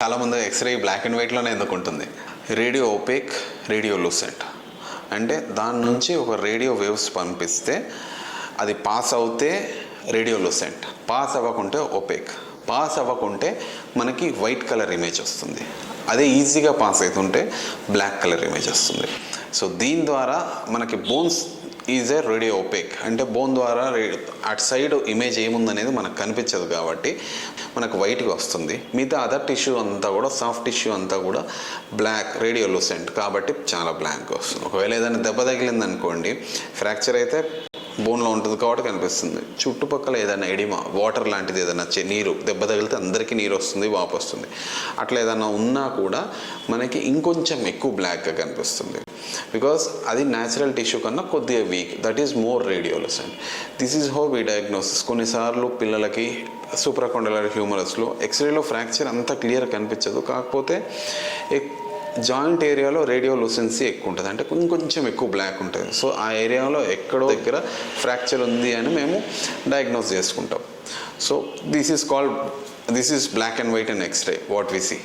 చాలామంది x ray black and వైట్లోనే ఎందుకు ఉంటుంది? రేడియో ఓపేక్, రేడియో లూసెంట్ అంటే దాని నుంచి ఒక రేడియో వేవ్స్ పంపిస్తే అది పాస్ అవుతే రేడియో లూసెంట్, పాస్ అవ్వకుంటే ఓపేక్. పాస్ అవ్వకుంటే మనకి వైట్ కలర్ ఇమేజ్ వస్తుంది. అదే ఈజీగా పాస్ అవుతుంటే బ్లాక్ కలర్ ఇమేజ్ వస్తుంది. సో దీని ద్వారా మనకి బోన్స్ ఈజ్ ఏ రేడియో ఓపేక్ అంటే బోన్ ద్వారా అటు సైడ్ ఇమేజ్ ఏముందనేది మనకు కనిపించదు కాబట్టి మనకు వైట్గా వస్తుంది. మిగతా అదర్ టిష్యూ అంతా కూడా, సాఫ్ట్ టిష్యూ అంతా కూడా బ్లాక్, రేడియో లూసెంట్ కాబట్టి చాలా బ్లాక్గా వస్తుంది. ఒకవేళ ఏదైనా దెబ్బ తగిలింది అనుకోండి, ఫ్రాక్చర్ అయితే బోన్లో ఉంటుంది కాబట్టి కనిపిస్తుంది. చుట్టుపక్కల ఏదైనా ఎడిమా, వాటర్ లాంటిది ఏదైనా నీరు దెబ్బ తగిలితే అందరికీ నీరు వస్తుంది, వాపు వస్తుంది. అట్లా ఏదైనా ఉన్నా కూడా మనకి ఇంకొంచెం ఎక్కువ బ్లాక్గా కనిపిస్తుంది. బికాస్ అది న్యాచురల్ టిష్యూ కన్నా కొద్దిగా weak, that is more radiolucent. This is how we diagnosis. కొన్నిసార్లు పిల్లలకి సూప్రాకాండిలర్ హ్యూమరస్లో ఎక్స్రేలో ఫ్రాక్చర్ అంత క్లియర్ కనిపించదు, కాకపోతే జాయింట్ ఏరియాలో రేడియో లూసెన్సీ ఎక్కువ ఉంటుంది, అంటే కొంచెం ఎక్కువ బ్లాక్ ఉంటుంది. సో ఆ ఏరియాలో ఎక్కడో దగ్గర ఫ్రాక్చర్ ఉంది అని మేము డయాగ్నోస్ చేసుకుంటాం. So this is black and white in x-ray what we see.